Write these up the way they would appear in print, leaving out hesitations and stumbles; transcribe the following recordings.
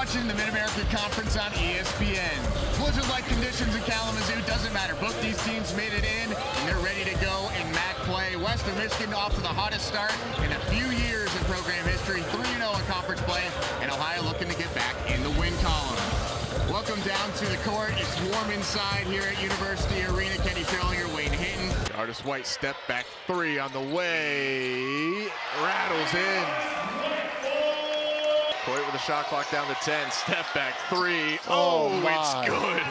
watching the Mid-American Conference on ESPN. Blizzard-like conditions in Kalamazoo, doesn't matter. Both these teams made it in, and they're ready to go in MAC play. Western Michigan off to the hottest start in a few years in program history, 3-0 in conference play, and Ohio looking to get back in the win column. Welcome down to the court. It's warm inside here at University Arena. Kenny Schierlinger, Wayne Hinton. Artist White step back three on the way. Rattles in. Coit with a shot clock down to 10. Step back three. Oh, it's good.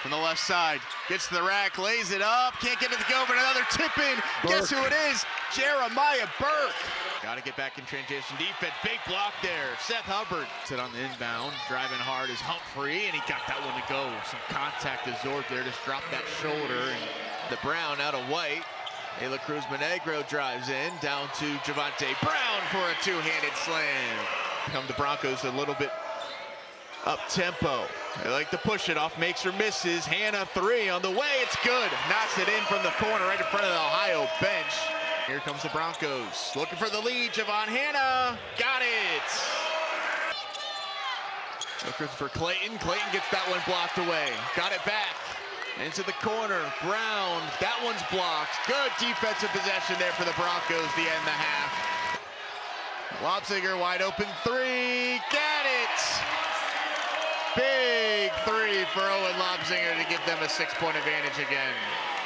From the left side, gets to the rack, lays it up. Can't get it to go, but another tip in. Guess who it is? Jeremiah Burke. Got to get back in transition defense. Big block there. Seth Hubbard. Sit on the inbound. Driving hard is Humphrey, and he got that one to go. Some contact absorbed there. Just dropped that shoulder. And the Brown out of White. Ayla Cruz Monegro drives in. Down to Javante Brown for a two-handed slam. Come the Broncos a little bit up-tempo. They like to push it off. Makes or misses. Hannah three on the way. It's good. Knocks it in from the corner right in front of the Ohio bench. Here comes the Broncos, looking for the lead. Javon Hannah, got it. Looking for Clayton. Clayton gets that one blocked away. Got it back into the corner. Brown, that one's blocked. Good defensive possession there for the Broncos. The end of the half. Lobsinger wide open three. Got it. Big three for Owen Lobsinger to give them a 6-point advantage again.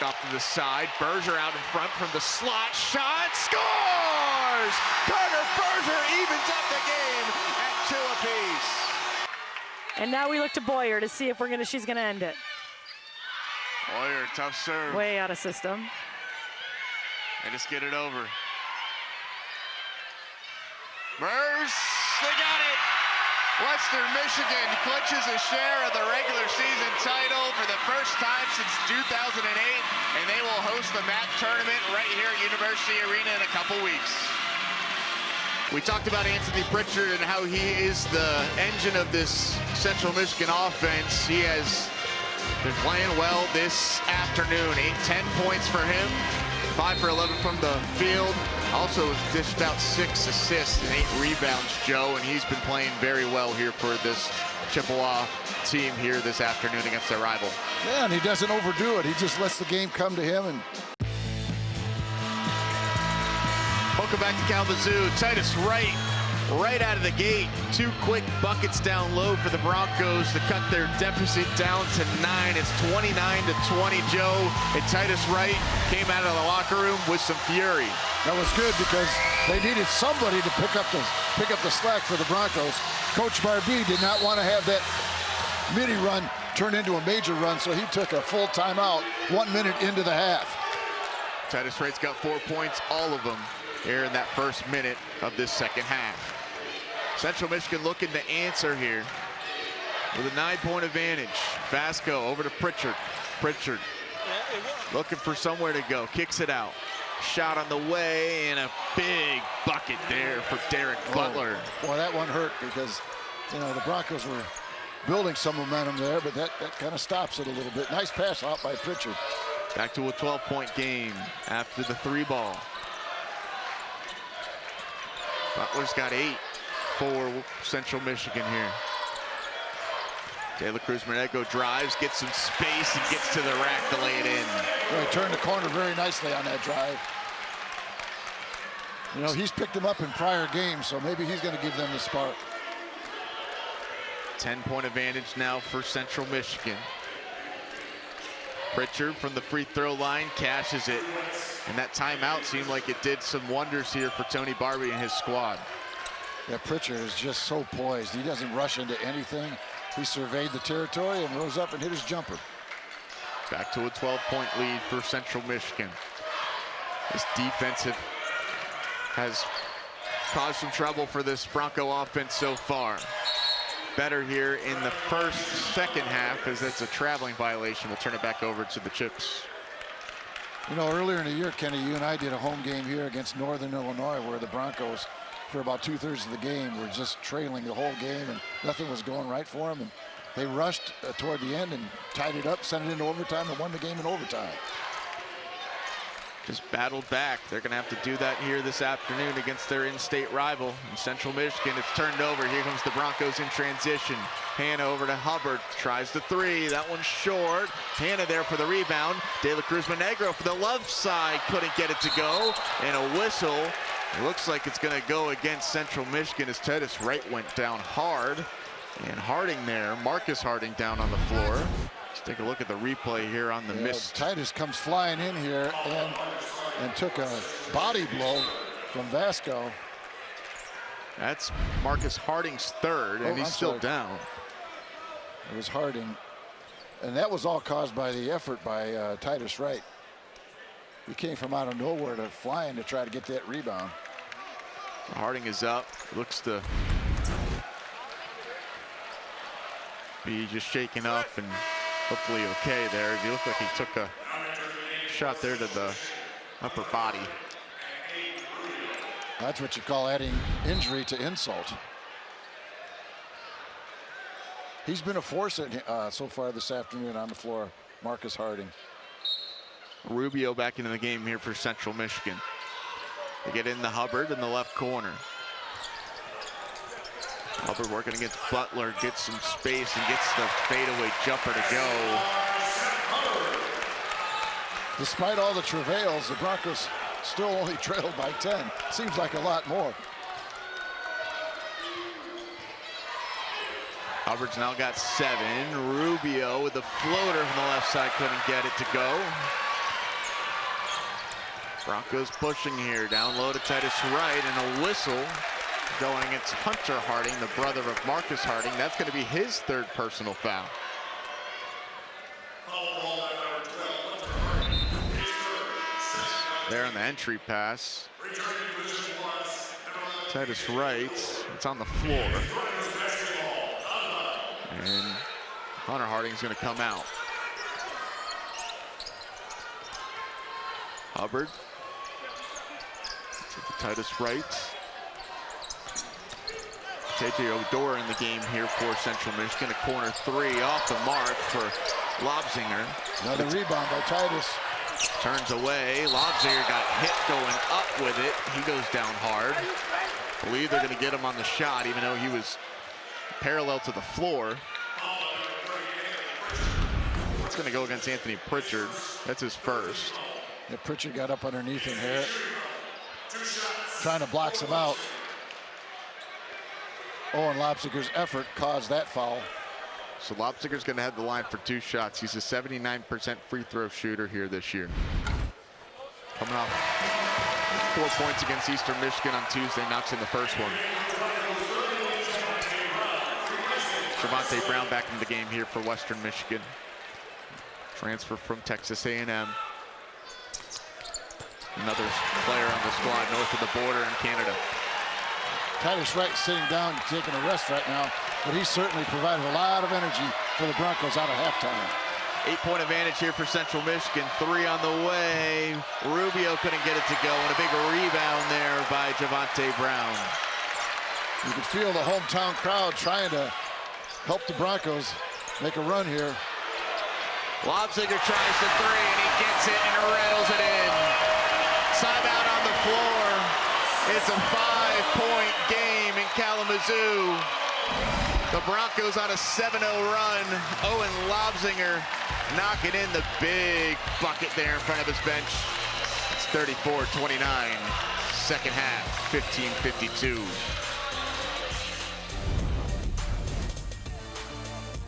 Off to the side, Berger out in front from the slot, shot, scores! Carter Berger evens up the game at 2 apiece. And now we look to Boyer to see if she's gonna end it. Boyer, tough serve. Way out of system. And just get it over. Murs, they got it! Western Michigan clinches a share of the regular season title for the first time since 2008, and they will host the MAC tournament right here at University Arena in a couple weeks. We talked about Anthony Pritchard and how he is the engine of this Central Michigan offense. He has been playing well this afternoon. 10 points for him, 5 for 11 from the field. Also dished out 6 assists and 8 rebounds, Joe, and he's been playing very well here for this Chippewa team here this afternoon against their rival. Yeah, and he doesn't overdo it. He just lets the game come to him. And welcome back to Kalamazoo. Titus Wright right out of the gate. 2 quick buckets down low for the Broncos to cut their deficit down to 9. It's 29-20, Joe. And Titus Wright came out of the locker room with some fury. That was good because they needed somebody to pick up the slack for the Broncos. Coach Barbee did not want to have that mini run turn into a major run, so he took a full timeout 1 minute into the half. Titus Wright's got 4 points, all of them here in that first minute of this second half. Central Michigan looking to answer here with a 9-point advantage. Vasco over to Pritchard. Pritchard looking for somewhere to go. Kicks it out. Shot on the way and a big bucket there for Derek Butler. Boy, that one hurt because, you know, the Broncos were building some momentum there, but that kind of stops it a little bit. Nice pass out by Pritchard. Back to a 12-point game after the 3 ball. Butler's got 8 for Central Michigan here. Ayla Cruz Monegro drives, gets some space, and gets to the rack to lay it in. Well, he turned the corner very nicely on that drive. You know, he's picked him up in prior games, so maybe he's going to give them the spark. 10-point advantage now for Central Michigan. Pritchard from the free throw line cashes it. And that timeout seemed like it did some wonders here for Tony Barbee and his squad. Yeah, Pritchard is just so poised. He doesn't rush into anything. He surveyed the territory and rose up and hit his jumper. Back to a 12-point lead for Central Michigan. This defense has caused some trouble for this Bronco offense so far. Better here in the second half, as that's a traveling violation. We'll turn it back over to the Chips. You know, earlier in the year, Kenny, you and I did a home game here against Northern Illinois where the Broncos, for about 2/3 of the game, were just trailing the whole game and nothing was going right for them. And they rushed toward the end and tied it up, sent it into overtime, and won the game in overtime. just battled back. They're going to have to do that here this afternoon against their in-state rival in Central Michigan. It's turned over. Here comes the Broncos in transition. Hannah over to Hubbard, tries the three. That one's short. Hannah there for the rebound. De La Cruz Monegro for the left side, couldn't get it to go. And a whistle. It looks like it's going to go against Central Michigan as Titus Wright went down hard. And Harding there, Marcus Harding down on the floor. Let's take a look at the replay here on the miss. Titus comes flying in here and took a body blow from Vasco. That's Marcus Harding's third, and he's still down. It was Harding. And that was all caused by the effort by Titus Wright. He came from out of nowhere to flying to try to get that rebound. Harding is up. Looks to be just shaken up and hopefully okay there. He looked like he took a shot there to the upper body. That's what you call adding injury to insult. He's been a force so far this afternoon on the floor, Marcus Harding. Rubio back into the game here for Central Michigan. They get in the Hubbard in the left corner. Hubbard working against Butler, gets some space and gets the fadeaway jumper to go. Despite all the travails, the Broncos still only trailed by 10. Seems like a lot more. Hubbard's now got 7. Rubio with the floater from the left side, couldn't get it to go. Broncos pushing here, down low to Titus Wright, and a whistle going against Hunter Harding, the brother of Marcus Harding. That's going to be his third personal foul. There on the entry pass. Titus Wright, it's on the floor. And Hunter Harding's going to come out. Hubbard. Titus Wright. J.J. Odor in the game here for Central Michigan. A corner 3 off the mark for Lobzinger. Another rebound by Titus. Turns away. Lobzinger got hit going up with it. He goes down hard. I believe they're going to get him on the shot, even though he was parallel to the floor. It's going to go against Anthony Pritchard. That's his first. Yeah, Pritchard got up underneath him here, trying to block him out. Oh, and Lobzinger's effort caused that foul. So Lobzinger's going to head the line for 2 shots. He's a 79% free throw shooter here this year. Coming off 4 points against Eastern Michigan on Tuesday, knocks in the first one. Javonte Brown back in the game here for Western Michigan. Transfer from Texas A&M. Another player on the squad north of the border in Canada. Titus Wright sitting down, taking a rest right now, but he certainly provided a lot of energy for the Broncos out of halftime. 8-point advantage here for Central Michigan. 3 on the way. Rubio couldn't get it to go, and a big rebound there by Javonte Brown. You can feel the hometown crowd trying to help the Broncos make a run here. Lobzinger tries the 3, and he gets it and rattles it in. Timeout on the floor. It's a 5-point game in Kalamazoo. The Broncos on a 7-0 run. Owen Lobzinger knocking in the big bucket there in front of his bench. It's 34-29. Second half, 15:52.